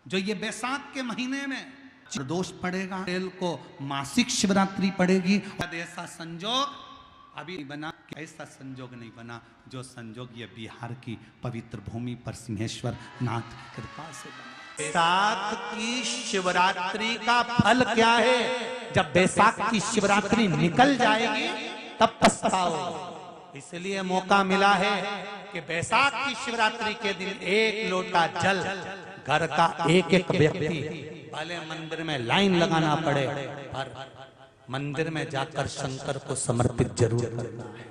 जो ये बैसाख के महीने में प्रदोष पड़ेगा, अप्रैल को मासिक शिवरात्रि पड़ेगी। ऐसा संजोग अभी बना, ऐसा संजोग नहीं बना जो संजोग ये बिहार की पवित्र भूमि पर सिंहेश्वर नाथ की कृपा से बना। बैसाख की शिवरात्रि का फल क्या है? जब बैसाख की शिवरात्रि निकल जाएगी तब पछताओ। इसलिए मौका मिला है कि बैसाख की शिवरात्रि के दिन एक लोटा जल घर का एक एक व्यक्ति, भले मंदिर में लाइन लगाना पड़े पर मंदिर में जाकर शंकर को समर्पित जरूर करना है।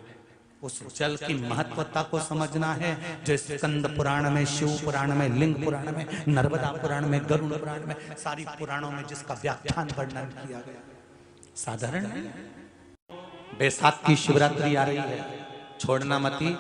उस जल की महत्वता को समझना है, जो स्कंद पुराण में, शिव पुराण में, लिंग पुराण में, नर्मदा पुराण में, गरुड़ पुराण में, सारी पुराणों में जिसका व्याख्यान वर्णन किया गया। साधारण नहीं। बैसाख की शिवरात्रि आ रही है, छोड़ना मती।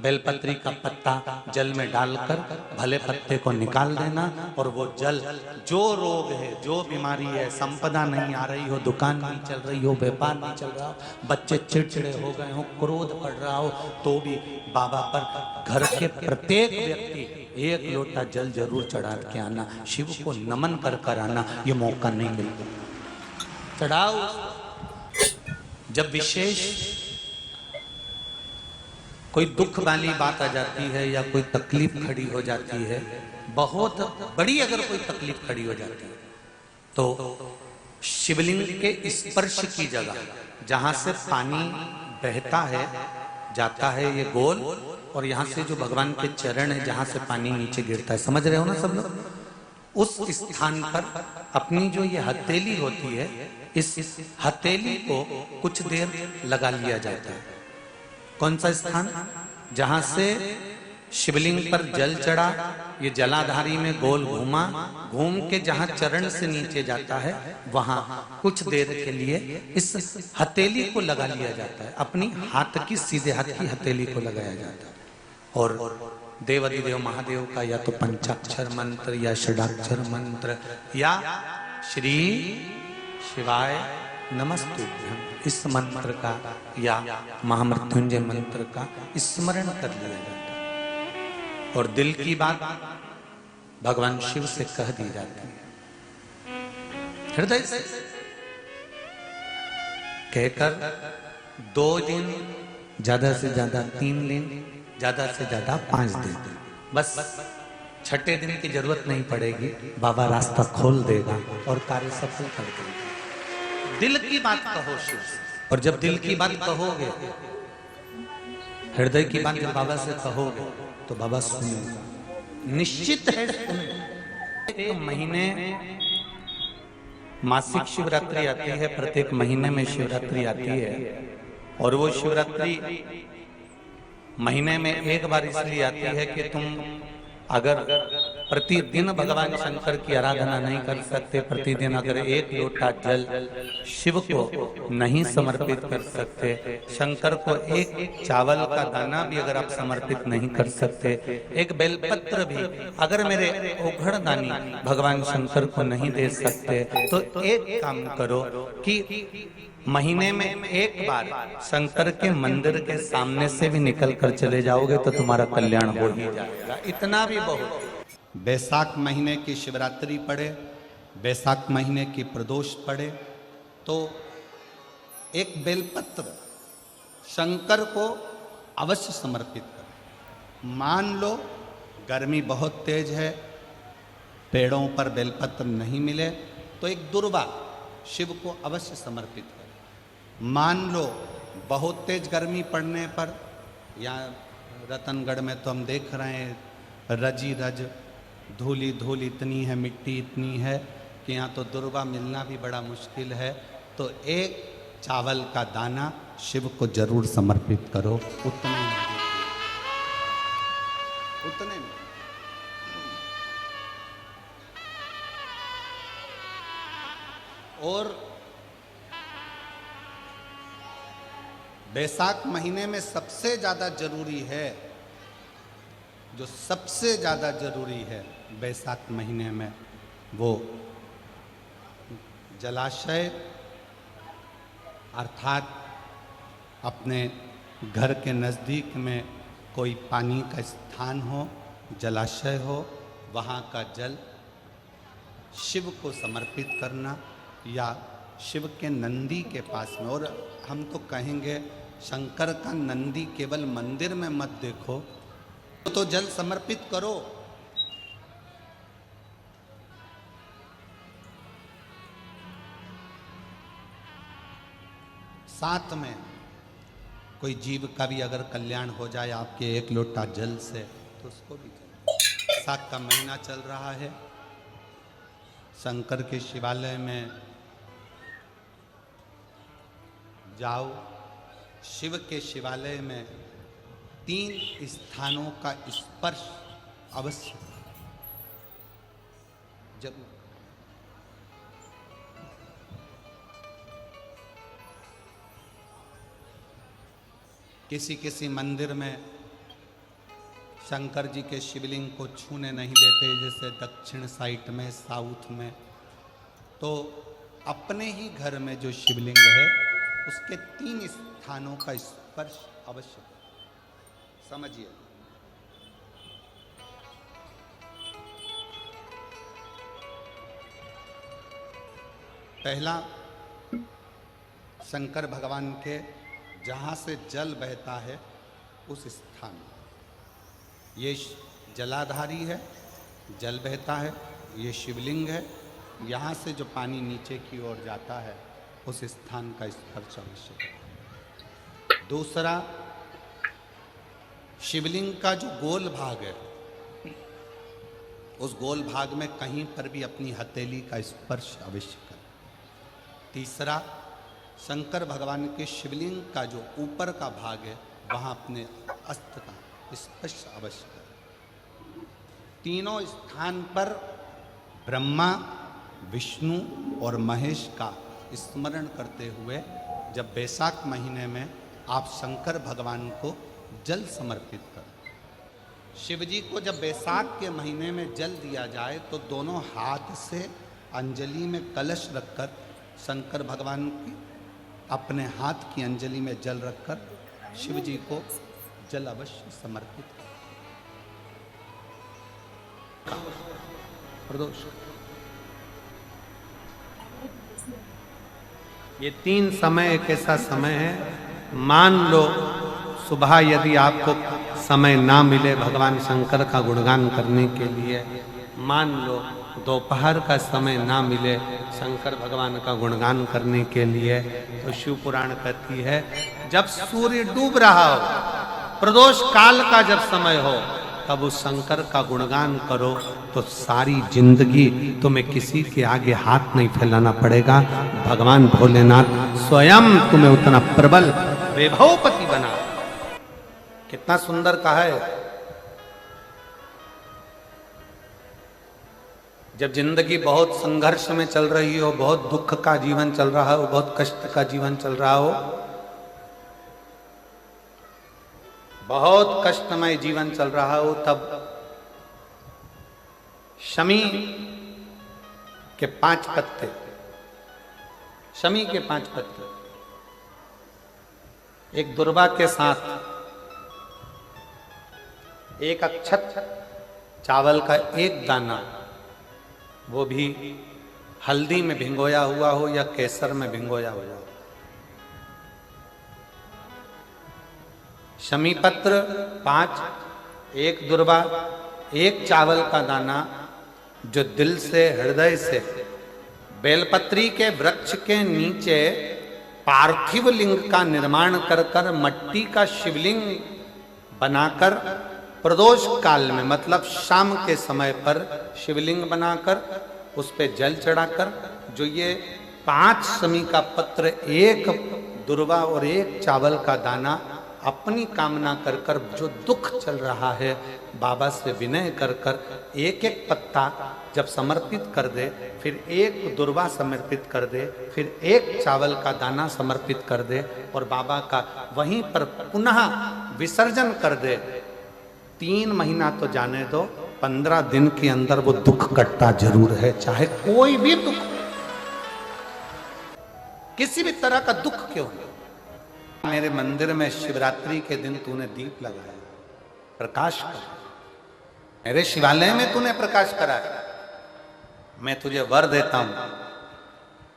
बेलपत्री का पत्ता जल में डालकर भले पत्ते को निकाल देना, और वो जल, जो रोग है, जो बीमारी है, संपदा नहीं आ रही हो, दुकान नहीं चल रही हो, व्यापार नहीं चल रहा हो, बच्चे चिड़चिड़े हो गए हो, क्रोध पड़ रहा हो, तो भी बाबा पर घर के प्रत्येक व्यक्ति एक लोटा जल जरूर चढ़ा के आना, शिव को नमन कर कर आना। ये मौका नहीं मिलता। चढ़ाओ। जब विशेष कोई दुख वाली बात आ जाती है या कोई तकलीफ खड़ी हो जाती है, बहुत बड़ी अगर कोई तकलीफ खड़ी हो जाती है, तो शिवलिंग के स्पर्श की जगह जहां से पानी बहता है, जाता है ये गोल, और यहाँ से जो भगवान के चरण है जहां से पानी नीचे गिरता है, समझ रहे हो ना सब लोग? उस स्थान पर अपनी जो ये हथेली होती है, इस हथेली को कुछ देर लगा लिया जाता है। कौन सा स्थान? जहां से शिवलिंग पर जल चढ़ा, ये जलाधारी में गोल घूमा, घूम के जहां चरण से नीचे जाता है, वहां कुछ देर के लिए इस हथेली को लगा लिया जाता है। अपनी हाथ की, सीधे हाथ की हथेली को लगाया जाता है। और देवाधिदेव महादेव का या तो पंचाक्षर मंत्र या षडाक्षर मंत्र या श्री शिवाय नमस्तुभ्यं, इस मंत्र का या महामृत्युंजय मंत्र का स्मरण कर लिया जाता है, और दिल की बात भगवान शिव से कह दी जाती है। हृदय से कहकर 2 दिन, ज्यादा से ज्यादा 3 दिन, ज्यादा से ज्यादा 5 दिन, बस 6ठे दिन की जरूरत नहीं पड़ेगी। बाबा रास्ता खोल देगा और कार्य सफल कर देगा। दिल की बात कहो शिव से, और जब दिल की बात कहोगे, हृदय की बात जब बाबा से कहोगे, तो बाबा सुनेगा, निश्चित है सुनेगा। एक महीने मासिक शिवरात्रि आती है, प्रत्येक महीने में शिवरात्रि आती है, और वो शिवरात्रि महीने में एक बार इसलिए आती है कि तुम अगर प्रतिदिन भगवान शंकर की आराधना नहीं कर सकते, प्रतिदिन अगर एक लोटा जल शिव को नहीं समर्पित कर सकते, शंकर को एक चावल का दाना भी अगर आप समर्पित नहीं कर सकते, एक बेलपत्र भी अगर मेरे ओघड़दानी भगवान शंकर को नहीं दे सकते, तो एक काम करो कि महीने में एक बार शंकर के मंदिर के सामने से भी निकल कर चले जाओगे तो तुम्हारा कल्याण हो ही जाएगा। इतना भी बहुत। बैसाख महीने की शिवरात्रि पड़े, बैसाख महीने की प्रदोष पड़े, तो एक बेलपत्र शंकर को अवश्य समर्पित करो। मान लो गर्मी बहुत तेज है, पेड़ों पर बेलपत्र नहीं मिले, तो एक दुर्वा शिव को अवश्य समर्पित करो। मान लो बहुत तेज गर्मी पड़ने पर, या रतनगढ़ में तो हम देख रहे हैं, रजी रज धूली धूल इतनी है, मिट्टी इतनी है कि यहाँ तो दुर्वा मिलना भी बड़ा मुश्किल है, तो एक चावल का दाना शिव को जरूर समर्पित करो। उतने में और बैसाख महीने में सबसे ज़्यादा जरूरी है, जो सबसे ज़्यादा जरूरी है बैसाख महीने में, वो जलाशय, अर्थात अपने घर के नज़दीक में कोई पानी का स्थान हो, जलाशय हो, वहाँ का जल शिव को समर्पित करना या शिव के नंदी के पास में। और हम तो कहेंगे शंकर का नंदी केवल मंदिर में मत देखो, तो जल समर्पित करो। साथ में कोई जीव का भी अगर कल्याण हो जाए आपके एक लोटा जल से, तो उसको भी करें। बैसाख का महीना चल रहा है, शंकर के शिवालय में जाओ। शिव के शिवालय में 3 स्थानों का स्पर्श अवश्य जरूर। किसी किसी मंदिर में शंकर जी के शिवलिंग को छूने नहीं देते, जैसे दक्षिण साइड में, साउथ में। तो अपने ही घर में जो शिवलिंग है उसके 3 स्थानों का स्पर्श अवश्य समझिए। पहला, शंकर भगवान के जहाँ से जल बहता है उस स्थान, ये जलाधारी है, जल बहता है, ये शिवलिंग है। यहाँ से जो पानी नीचे की ओर जाता है उस स्थान का स्पर्श अवश्य करें। दूसरा, शिवलिंग का जो गोल भाग है उस गोल भाग में कहीं पर भी अपनी हथेली का स्पर्श अवश्य करें। तीसरा, शंकर भगवान के शिवलिंग का जो ऊपर का भाग है वहाँ अपने अस्त्र का स्पर्श अवश्य करें। तीनों स्थान पर ब्रह्मा, विष्णु और महेश का स्मरण करते हुए जब बैसाख महीने में आप शंकर भगवान को जल समर्पित करें। शिव जी को जब बैसाख के महीने में जल दिया जाए तो दोनों हाथ से अंजलि में कलश रखकर शंकर भगवान की अपने हाथ की अंजलि में जल रखकर शिव जी को जल अवश्य समर्पित करें। प्रदोष, ये 3 समय एक ऐसा समय है, मान लो सुबह यदि आपको समय ना मिले भगवान शंकर का गुणगान करने के लिए, मान लो दोपहर का समय ना मिले शंकर भगवान का गुणगान करने के लिए, तो शिव पुराण कहती है जब सूर्य डूब रहा हो, प्रदोष काल का जब समय हो, तब उस शंकर का गुणगान करो तो सारी जिंदगी तुम्हें किसी के आगे हाथ नहीं फैलाना पड़ेगा। भगवान भोलेनाथ स्वयं तुम्हें उतना प्रबल वैभवपति बना। कितना सुंदर कहा है। जब जिंदगी बहुत संघर्ष में चल रही हो, बहुत दुख का जीवन चल रहा हो, बहुत कष्ट का जीवन चल रहा हो, बहुत कष्टमय जीवन चल रहा हो, तब शमी के 5 पत्ते, शमी के 5 पत्ते एक दुर्वा के साथ, एक अक्षत चावल का एक दाना, वो भी हल्दी में भिंगोया हुआ हो या केसर में भिंगोया हुआ हो, शमी पत्र 5, एक दुर्वा, एक चावल का दाना, जो दिल से हृदय से बेलपत्री के वृक्ष के नीचे पार्थिव लिंग का निर्माण कर कर मट्टी का शिवलिंग बनाकर प्रदोष काल में, मतलब शाम के समय पर शिवलिंग बनाकर उस पे जल चढ़ाकर, जो ये 5 शमी का पत्र, एक दुर्वा और एक चावल का दाना, अपनी कामना कर कर जो दुख चल रहा है बाबा से विनय कर कर एक एक पत्ता जब समर्पित कर दे, फिर एक दुर्वा समर्पित कर दे, फिर एक चावल का दाना समर्पित कर दे और बाबा का वहीं पर पुनः विसर्जन कर दे, 3 महीना तो जाने दो, 15 दिन के अंदर वो दुख कटता जरूर है, चाहे कोई भी दुख, किसी भी तरह का दुख क्यों हो। मेरे मंदिर में शिवरात्रि के दिन तूने दीप लगाया, प्रकाश कर, मेरे शिवालय में तूने प्रकाश कराया, मैं तुझे वर देता हूं,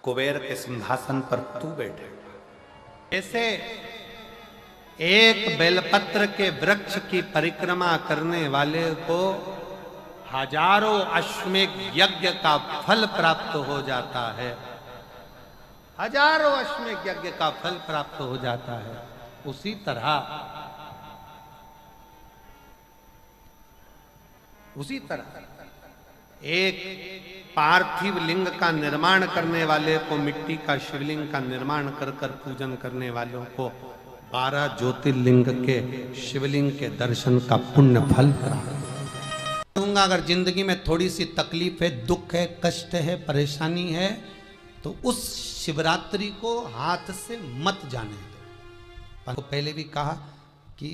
कुबेर के सिंहासन पर तू बैठे। ऐसे एक बेलपत्र के वृक्ष की परिक्रमा करने वाले को हजारों अश्वमेध यज्ञ का फल प्राप्त हो जाता है। हजारों अश्वमेध यज्ञ का फल प्राप्त हो जाता है। उसी तरह एक पार्थिव लिंग का निर्माण करने वाले को, मिट्टी का शिवलिंग का निर्माण कर कर पूजन करने वालों को 12 ज्योतिर्लिंग के शिवलिंग के दर्शन का पुण्य फल प्राप्त होगा। अगर जिंदगी में थोड़ी सी तकलीफ है, दुख है, कष्ट है, परेशानी है, तो उस शिवरात्रि को हाथ से मत जाने दो। तो पहले भी कहा कि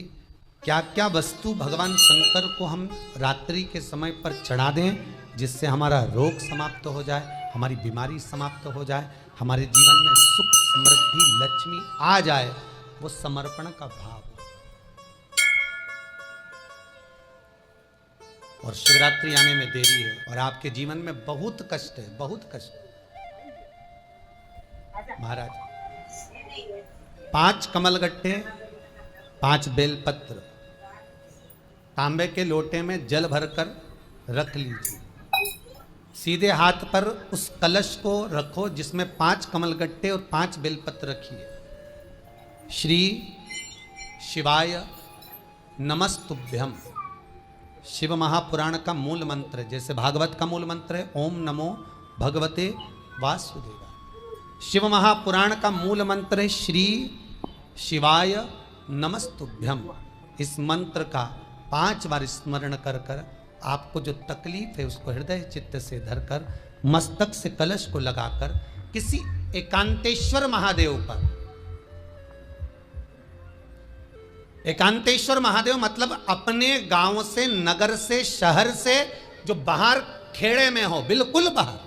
क्या क्या वस्तु भगवान शंकर को हम रात्रि के समय पर चढ़ा दें जिससे हमारा रोग समाप्त हो जाए, हमारी बीमारी समाप्त हो जाए, हमारे जीवन में सुख समृद्धि लक्ष्मी आ जाए, वो समर्पण का भाव। और शिवरात्रि आने में देरी है और आपके जीवन में बहुत कष्ट है, बहुत कष्ट। महाराज 5 कमलगट्टे, 5 बेलपत्र तांबे के लोटे में जल भरकर रख लीजिए। सीधे हाथ पर उस कलश को रखो जिसमें 5 कमलगट्टे और 5 बेलपत्र रखिए। श्री शिवाय नमस्तुभ्यम, शिव महापुराण का मूल मंत्र है, जैसे भागवत का मूल मंत्र है ओम नमो भगवते वासुदेवाय। शिव महापुराण का मूल मंत्र है श्री शिवाय नमस्तुभ्यम। इस मंत्र का 5 बार स्मरण कर कर आपको जो तकलीफ है उसको हृदय चित्त से धरकर मस्तक से कलश को लगाकर किसी एकांतेश्वर महादेव पर, एकांतेश्वर महादेव मतलब अपने गांव से, नगर से, शहर से जो बाहर खेड़े में हो, बिल्कुल बाहर,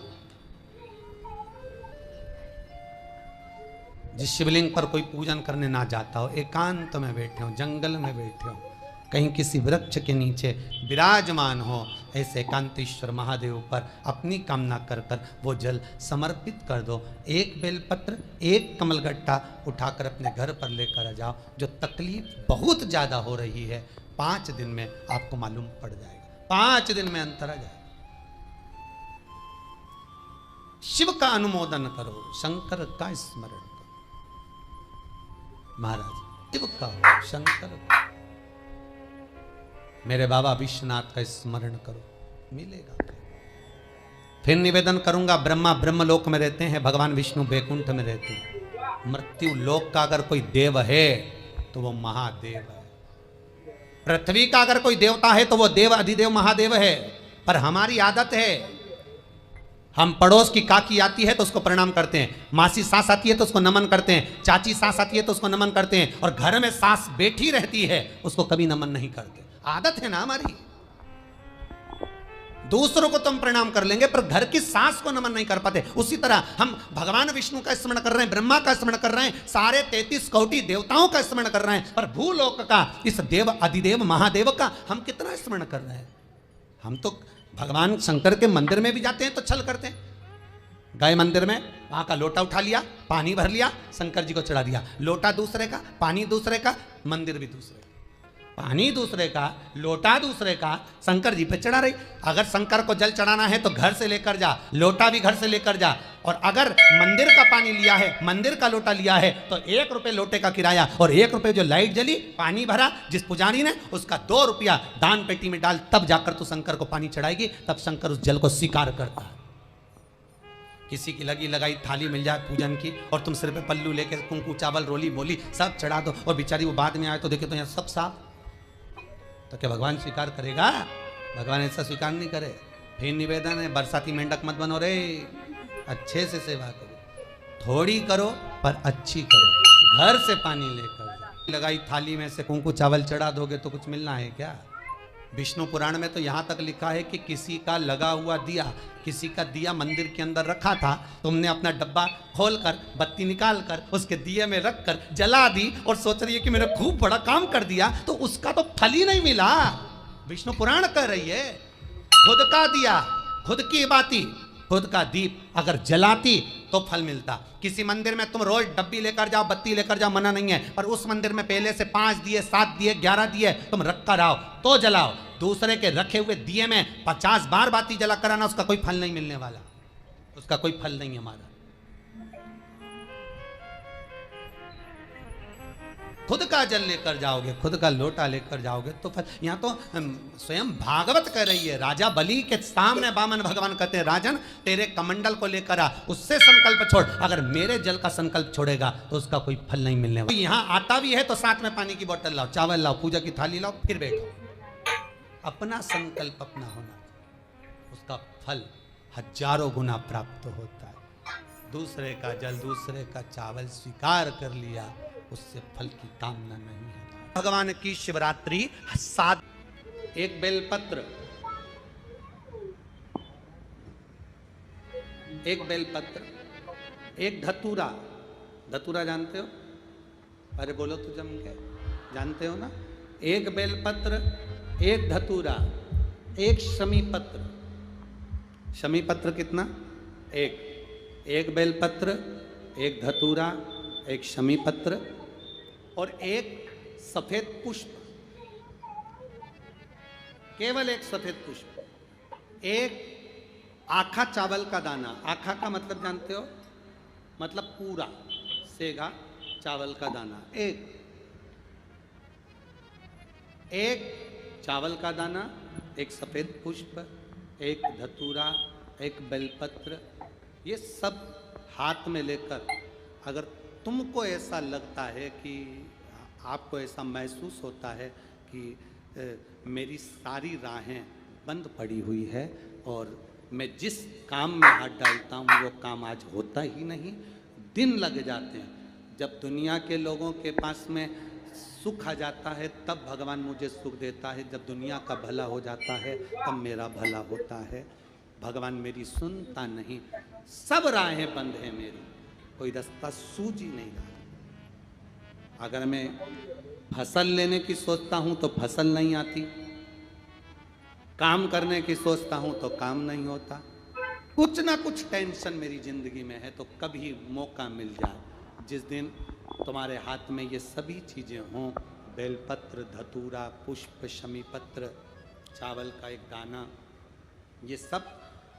जिस शिवलिंग पर कोई पूजन करने ना जाता हो, एकांत में बैठे हो, जंगल में बैठे हो, कहीं किसी वृक्ष के नीचे विराजमान हो, ऐसे एकांतेश्वर महादेव पर अपनी कामना कर कर वो जल समर्पित कर दो। 1 बेलपत्र, 1 कमलगट्टा उठाकर अपने घर पर लेकर आ जाओ। जो तकलीफ बहुत ज़्यादा हो रही है 5 दिन में आपको मालूम पड़ जाएगा, 5 दिन में अंतर आ जाएगा। शिव का अनुमोदन करो, शंकर का स्मरण करो। महाराज शिव का हो, शंकर का, मेरे बाबा विश्वनाथ का स्मरण करो, मिलेगा। फिर निवेदन करूंगा, ब्रह्मा ब्रह्मलोक में रहते हैं, भगवान विष्णु बैकुंठ में रहते हैं। मृत्यु लोक का अगर कोई देव है तो वो महादेव है। पृथ्वी का अगर कोई देवता है तो वो देव अधिदेव महादेव है। पर हमारी आदत है, हम पड़ोस की काकी आती है तो उसको प्रणाम करते हैं, मासी सास आती है तो उसको नमन करते हैं, चाची सास आती है तो उसको नमन करते हैं, और घर में सास बैठी रहती है उसको कभी नमन नहीं करते। आदत है ना हमारी। दूसरों को तुम प्रणाम कर लेंगे पर घर की सास को नमन नहीं कर पाते। उसी तरह हम भगवान विष्णु का स्मरण कर रहे हैं, ब्रह्मा का स्मरण कर रहे हैं, सारे 33 कोटि देवताओं का स्मरण कर रहे हैं, पर भूलोक का इस देव अधिदेव महादेव का हम कितना स्मरण कर रहे हैं। हम तो भगवान शंकर के मंदिर में भी जाते हैं तो छल करते हैं। गए मंदिर में, वहां का लोटा उठा लिया, पानी भर लिया, शंकर जी को चढ़ा दिया। लोटा दूसरे का, पानी दूसरे का, मंदिर भी दूसरे का, पानी दूसरे का, लोटा दूसरे का, शंकर जी पे चढ़ा रही। अगर शंकर को जल चढ़ाना है तो घर से लेकर जा, लोटा भी घर से लेकर जा। और अगर मंदिर का पानी लिया है, मंदिर का लोटा लिया है तो 1 रुपये लोटे का किराया, और 1 रुपये जो लाइट जली, पानी भरा जिस पुजारी ने, उसका 2 रुपया दान पेटी में डाल, तब जाकर तू शंकर को पानी चढ़ाएगी, तब शंकर उस जल को स्वीकार करता है। किसी की लगी लगाई थाली मिल जाए पूजन की और तुम सिर पे पल्लू लेके कुंकू चावल रोली मोली सब चढ़ा दो, और बेचारी वो बाद में आए तो देखे तो यहाँ सब साफ, तो क्या भगवान स्वीकार करेगा? भगवान ऐसा स्वीकार नहीं करे। फिर निवेदन है, बरसाती मेंढक मत बनो रे, अच्छे से सेवा करो, थोड़ी करो पर अच्छी करो। घर से पानी लेकर लगाई थाली में से कुंकू चावल चढ़ा दोगे तो कुछ मिलना है क्या? विष्णु पुराण में तो यहाँ तक लिखा है कि किसी का लगा हुआ दिया, किसी का दिया मंदिर के अंदर रखा था, तुमने अपना डब्बा खोलकर बत्ती निकाल कर उसके दिए में रख कर जला दी और सोच रही है कि मैंने खूब बड़ा काम कर दिया, तो उसका तो फल ही नहीं मिला। विष्णु पुराण कह रही है खुद का दिया, खुद की बाती, खुद का दीप अगर जलाती तो फल मिलता। किसी मंदिर में तुम रोज डब्बी लेकर जाओ, बत्ती लेकर जाओ, मना नहीं है, पर उस मंदिर में पहले से 5 दिए, 7 दिए, 11 दिए तुम रख कर आओ तो जलाओ। दूसरे के रखे हुए दिए में 50 बार बाती जला कर आना, उसका कोई फल नहीं मिलने वाला, उसका कोई फल नहीं हमारा। खुद का जल लेकर जाओगे, खुद का लोटा लेकर जाओगे तो फल। यहां तो स्वयं भागवत कह रही है, राजा बलि के सामने वामन भगवान कहते हैं, राजन तेरे कमंडल को लेकर आ, उससे संकल्प छोड़, अगर मेरे जल का संकल्प छोड़ेगा तो उसका कोई फल नहीं मिलने वाला। यहां आता भी है तो साथ में पानी की बोतल लाओ, चावल लाओ, पूजा की थाली लाओ, फिर बैठो। अपना संकल्प अपना होना, उसका फल हजारों गुना प्राप्त होता है। दूसरे का जल, दूसरे का चावल स्वीकार कर लिया, उससे फल की कामना नहीं है। भगवान की शिवरात्रि 7, एक बेलपत्र, एक बेलपत्र, एक धतूरा। धतूरा जानते हो? अरे बोलो तो जम के, जानते हो ना? एक बेलपत्र, एक धतूरा, एक शमी पत्र। शमी पत्र कितना? एक बेलपत्र, एक धतूरा, एक शमी पत्र और एक सफेद पुष्प, केवल एक सफेद पुष्प, एक आखा चावल का दाना। आखा का मतलब जानते हो? मतलब पूरा सेगा चावल का दाना। एक चावल का दाना, एक सफेद पुष्प, एक धतूरा, एक बेलपत्र, ये सब हाथ में लेकर, अगर तुमको ऐसा लगता है कि आपको ऐसा महसूस होता है कि मेरी सारी राहें बंद पड़ी हुई है और मैं जिस काम में हाथ डालता हूँ वो काम आज होता ही नहीं, दिन लग जाते हैं। जब दुनिया के लोगों के पास में सुख आ जाता है तब भगवान मुझे सुख देता है, जब दुनिया का भला हो जाता है तब मेरा भला होता है। भगवान मेरी सुनता नहीं, सब राहें बंद हैं मेरी, कोई रास्ता सूझ ही नहीं रहा। अगर मैं फसल लेने की सोचता हूं तो फसल नहीं आती, काम करने की सोचता हूं तो काम नहीं होता, कुछ ना कुछ टेंशन मेरी जिंदगी में है। तो कभी मौका मिल जाए जिस दिन तुम्हारे हाथ में ये सभी चीजें हों, बेलपत्र, धतूरा, पुष्प, शमी पत्र, चावल का एक दाना, ये सब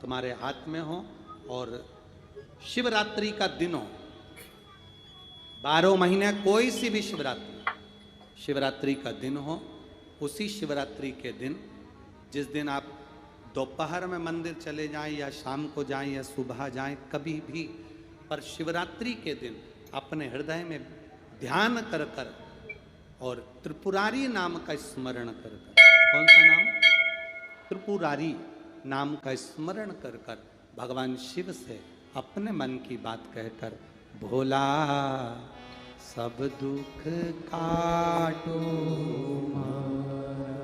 तुम्हारे हाथ में हो और शिवरात्रि का दिन हो, 12 महीने कोई सी भी शिवरात्रि का दिन हो, उसी शिवरात्रि के दिन, जिस दिन आप दोपहर में मंदिर चले जाएं या शाम को जाएं या सुबह जाएं, कभी भी, पर शिवरात्रि के दिन अपने हृदय में ध्यान कर कर और त्रिपुरारी नाम का स्मरण कर कर, कौन सा नाम? त्रिपुरारी नाम का स्मरण कर कर भगवान शिव से अपने मन की बात कहकर, भोला सब दुख काटो,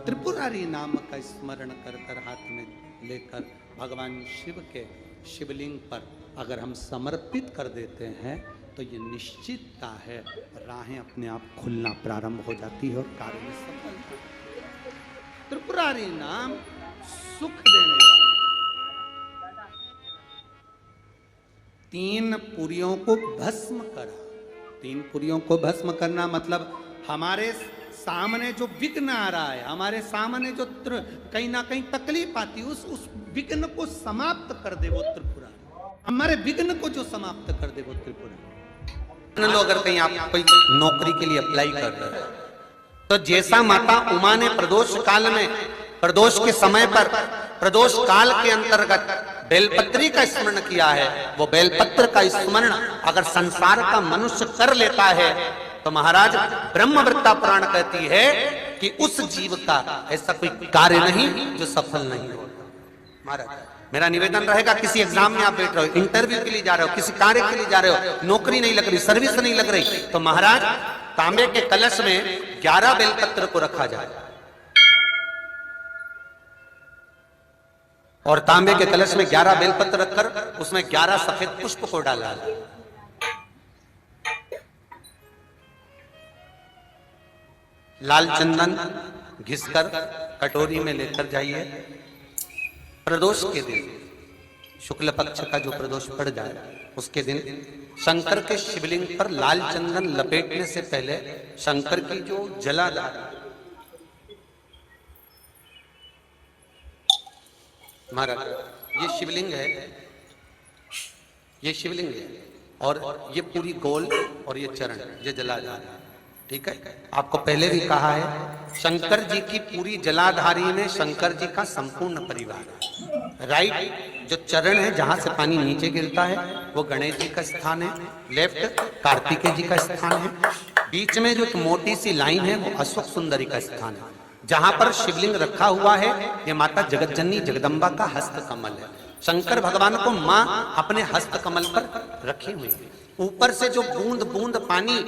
त्रिपुरारी नाम का स्मरण कर कर हाथ में लेकर भगवान शिव के शिवलिंग पर अगर हम समर्पित कर देते हैं तो ये निश्चितता है राहें अपने आप खुलना प्रारंभ हो जाती है और कार्य में सफलता। त्रिपुरारी नाम सुख देने वाला। 3 पुरियों को भस्म करा। 3 पुरियों को भस्म करना मतलब हमारे सामने जो विघ्न आ रहा है, हमारे सामने जो कहीं ना कहीं तकलीफ आती है, उस विघ्न को समाप्त कर दे वो त्रिपुरारी। हमारे विघ्न को जो समाप्त कर दे वो त्रिपुरारी। लो, अगर कहीं आप कोई नौकरी के लिए अप्लाई कर रहे हैं तो जैसा माता उमा ने प्रदोष काल में, प्रदोष के समय पर, प्रदोष काल के अंतर्गत बेलपत्री का स्मरण किया है, वो बेलपत्र का स्मरण अगर संसार का मनुष्य कर लेता है तो महाराज ब्रह्मवृत्ता पुराण कहती है कि उस जीव का ऐसा कोई कार्य नहीं जो सफल नहीं होता। महाराज मेरा निवेदन रहेगा, किसी एग्जाम में आप बैठ रहे हो, इंटरव्यू के लिए जा रहे हो, किसी कार्य के लिए जा रहे हो, नौकरी नहीं लग रही, सर्विस नहीं लग रही, तो महाराज तांबे के कलश में 11 बेलपत्र को रखा जाए और तांबे के कलश में 11 बेलपत्र रखकर उसमें 11 सफेद पुष्प को डाला जाए। लाल चंदन घिसकर कटोरी में लेकर जाइए। प्रदोष के दिन शुक्ल पक्ष का जो प्रदोष पड़ जाए उसके दिन शंकर के शिवलिंग पर लाल चंदन लपेटने से पहले शंकर की जो जलाधार, महाराज ये शिवलिंग है, ये शिवलिंग है और ये पूरी गोल और ये चरण, ये जलाधार, ठीक है। आपको पहले भी कहा है शंकर जी की पूरी जलाधारी में शंकर जी का संपूर्ण परिवार है। राइट जो चरण है जहां से पानी नीचे गिरता है वो गणेश जी का स्थान है, लेफ्ट कार्तिकेय जी का स्थान है, बीच में जो एक मोटी सी लाइन है वो अशोक सुंदरी का स्थान है। जहां पर शिवलिंग रखा हुआ है ये माता जगतजननी जगदम्बा का हस्त कमल है। शंकर भगवान को मां अपने हस्त कमल पर रखी हुई है। ऊपर से जो बूंद बूंद पानी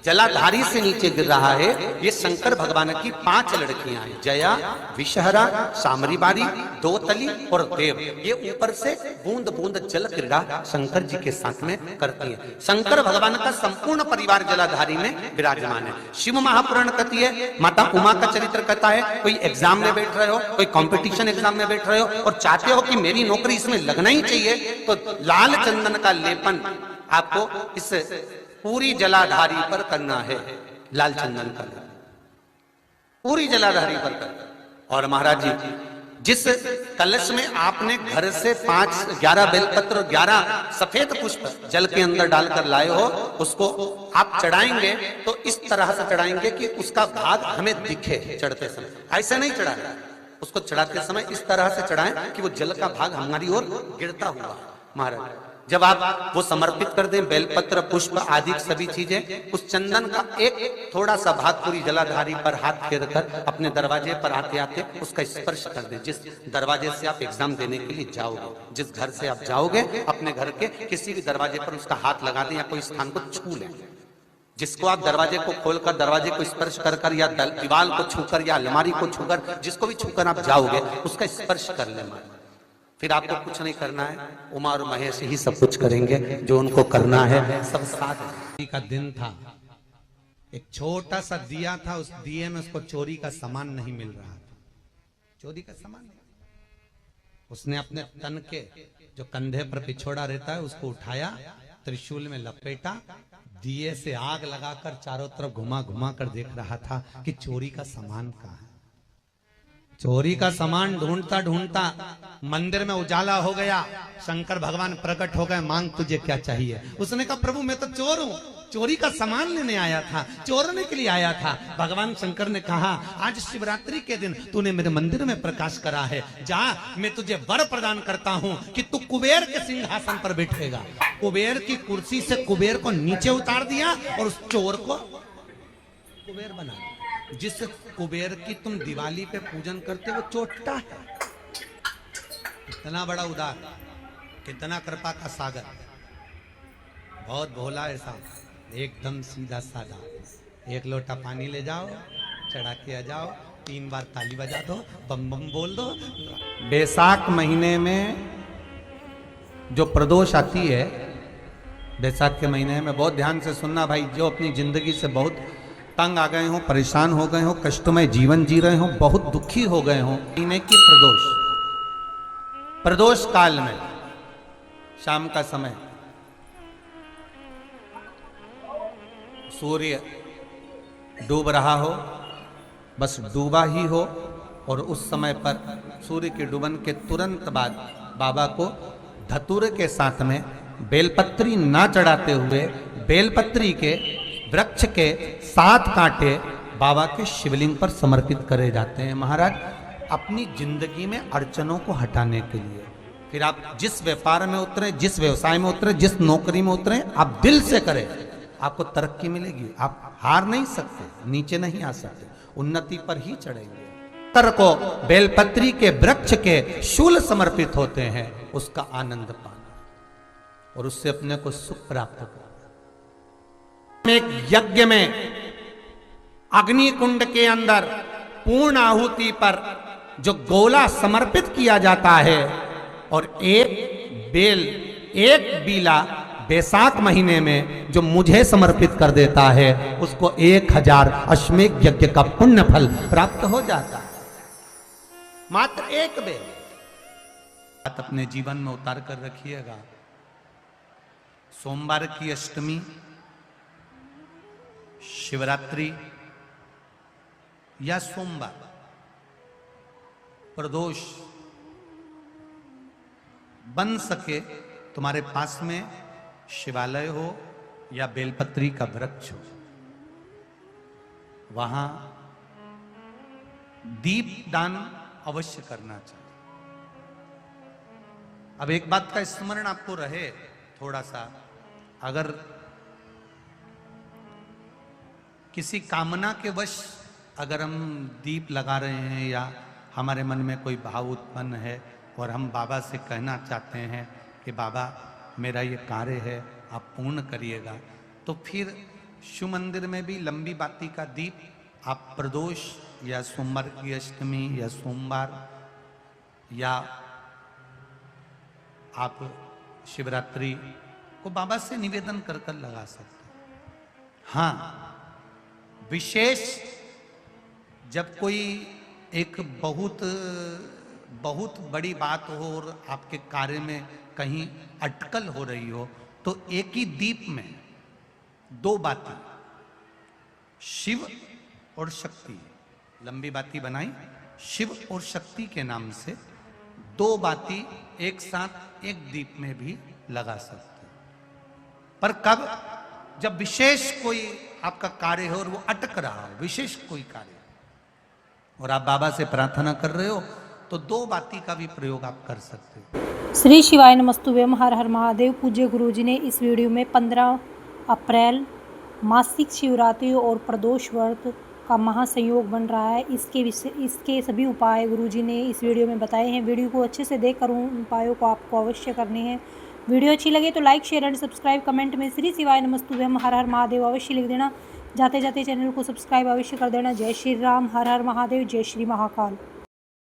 जलाधारी से नीचे गिर रहा है ये शंकर भगवान की 5 लड़कियां हैं, जया, विषहरा, सामरीबारी, दोतली और देव। ये ऊपर से बूंद बूंद जल क्रीड़ा शंकर जी के साथ में करती है। शंकर भगवान का संपूर्ण परिवार जलाधारी में विराजमान है। शिव महापुराण कहती है, माता उमा का चरित्र कहता है, कोई एग्जाम में बैठ रहे हो, कोई कंपटीशन एग्जाम में बैठ रहे हो और चाहते हो कि मेरी नौकरी इसमें लगना ही चाहिए, तो लाल चंदन का लेपन आपको इस पूरी जलाधारी पर करना है। लाल चंदन का पूरी जलाधारी पर करना। और महाराज जी जिस कलश में आपने घर से 11 बेलपत्र और 11 सफेद पुष्प जल के अंदर डालकर लाए हो, उसको आप चढ़ाएंगे तो इस तरह से चढ़ाएंगे कि उसका भाग हमें दिखे चढ़ते समय। ऐसे नहीं चढ़ाए, उसको चढ़ाते समय इस तरह से चढ़ाएं कि वो जल का भाग हमारी ओर गिरता हुआ। महाराज जब आप वो समर्पित कर दें बेलपत्र पुष्प आदि सभी चीजें, उस चंदन का एक थोड़ा सा भाग पूरी जलाधारी पर हाथ फेर कर अपने दरवाजे पर आते आते उसका स्पर्श कर दें। जिस दरवाजे से आप एग्जाम देने के लिए जाओगे, जिस घर से आप जाओगे, अपने घर के किसी भी दरवाजे पर उसका हाथ लगा दें या कोई स्थान को छू लें। जिसको आप दरवाजे को खोलकर दरवाजे को स्पर्श कर कर या दीवार को छूकर या अलमारी को छूकर जिसको भी छूकर आप जाओगे उसका स्पर्श कर लें। फिर आपको कुछ नहीं करना है, उमा और महेश ही सब कुछ करेंगे जो उनको करना है। सब साथ का दिन था, एक छोटा सा दिया था, उस दिए में उसको चोरी का सामान नहीं मिल रहा था, चोरी का सामान नहीं। उसने अपने तन के जो कंधे पर पिछोड़ा रहता है उसको उठाया, त्रिशूल में लपेटा, दिए से आग लगाकर चारों तरफ घुमा घुमा कर देख रहा था कि चोरी का सामान कहाँ है। चोरी का सामान ढूंढता ढूंढता मंदिर में उजाला हो गया। शंकर भगवान प्रकट हो गए, मांग तुझे क्या चाहिए। उसने कहा प्रभु मैं तो चोर हूं, चोरी का सामान लेने आया था, चोरने के लिए आया था। भगवान शंकर ने कहा आज शिवरात्रि के दिन तूने मेरे मंदिर में प्रकाश करा है, जा मैं तुझे वर प्रदान करता हूं कि तू कुबेर के सिंहासन पर बैठेगा। कुबेर की कुर्सी से कुबेर को नीचे उतार दिया और उस चोर को कुबेर बना दिया। जिस कुबेर की तुम दिवाली पे पूजन करते वो चोटा है। कितना बड़ा उदार, कितना कृपा का सागर, बहुत भोला है साहब, एकदम सीधा साधा। एक लोटा पानी ले जाओ, चढ़ा के आ जाओ, 3 बार ताली बजा दो, बम बम बोल दो। बैसाख महीने में जो प्रदोष आती है, बैसाख के महीने में बहुत ध्यान से सुनना भाई, जो अपनी जिंदगी से बहुत तंग आ गए हो, परेशान हो गए हो, कष्टमय जीवन जी रहे हो, बहुत दुखी हो गए हो, महीने की प्रदोष काल में शाम का समय सूर्य डूब रहा हो, बस डूबा ही हो, और उस समय पर सूर्य के डूबन के तुरंत बाद बाबा को धतूरे के साथ में बेलपत्री ना चढ़ाते हुए बेलपत्री के वृक्ष के 7 कांटे बाबा के शिवलिंग पर समर्पित करे जाते हैं। महाराज अपनी जिंदगी में अड़चनों को हटाने के लिए, फिर आप जिस व्यापार में उतरे, जिस व्यवसाय में उतरे, जिस नौकरी में उतरे, आप दिल से करें, आपको तरक्की मिलेगी। आप हार नहीं सकते, नीचे नहीं आ सकते, उन्नति पर ही चढ़ेंगे। तर को बेलपत्री के वृक्ष के शूल समर्पित होते हैं, उसका आनंद पाना और उससे अपने को सुख प्राप्त करना। एक यज्ञ में अग्नि कुंड के अंदर पूर्ण आहुति पर जो गोला समर्पित किया जाता है और एक बीला बैसाख महीने में जो मुझे समर्पित कर देता है उसको 1000 अश्वमेध यज्ञ का पुण्य फल प्राप्त हो जाता है। मात्र एक बेल। बात अपने जीवन में उतार कर रखिएगा। सोमवार की अष्टमी, शिवरात्रि या सोमवार, प्रदोष, बन सके तुम्हारे पास में शिवालय हो या बेलपत्री का वृक्ष हो, वहां दीप दान अवश्य करना चाहिए। अब एक बात का स्मरण आपको रहे थोड़ा सा, अगर किसी कामना के वश अगर हम दीप लगा रहे हैं या हमारे मन में कोई भाव उत्पन्न है और हम बाबा से कहना चाहते हैं कि बाबा मेरा ये कार्य है आप पूर्ण करिएगा, तो फिर शिव मंदिर में भी लंबी बाती का दीप आप प्रदोष या सोमवार की अष्टमी या सोमवार या आप शिवरात्रि को बाबा से निवेदन कर कर लगा सकते हैं। हाँ, विशेष जब कोई एक बहुत बड़ी बात हो और आपके कार्य में कहीं अटकल हो रही हो, तो एक ही दीप में दो बाती, शिव और शक्ति, लंबी बाती बनाई शिव और शक्ति के नाम से, दो बाती एक साथ एक दीप में भी लगा सकते हैं। पर कब? जब विशेष कोई आपका कार्य हो और वो अटक रहा हो, विशेष कोई कार्य, और आप बाबा से प्रार्थना कर रहे हो, तो दो बाती का भी प्रयोग आप कर सकते हो। श्री शिवाय नमस्तुभ्यम, हर हर महादेव। पूज्य गुरुजी ने इस वीडियो में 15 अप्रैल मासिक शिवरात्रि और प्रदोष व्रत का महासंयोग बन रहा है, इसके सभी उपाय गुरुजी ने इस वीडियो में बताए हैं। वीडियो को अच्छे से देख कर उन उपायों को आपको अवश्य करने हैं। वीडियो अच्छी लगे तो like, share and subscribe, comment में श्री शिवाय नमस्तुभ्यम, हर हर महादेव अवश्य लिख देना। जाते जाते चैनल को सब्सक्राइब अवश्य कर देना। जय श्री राम, हर हर महादेव, जय श्री महाकाल।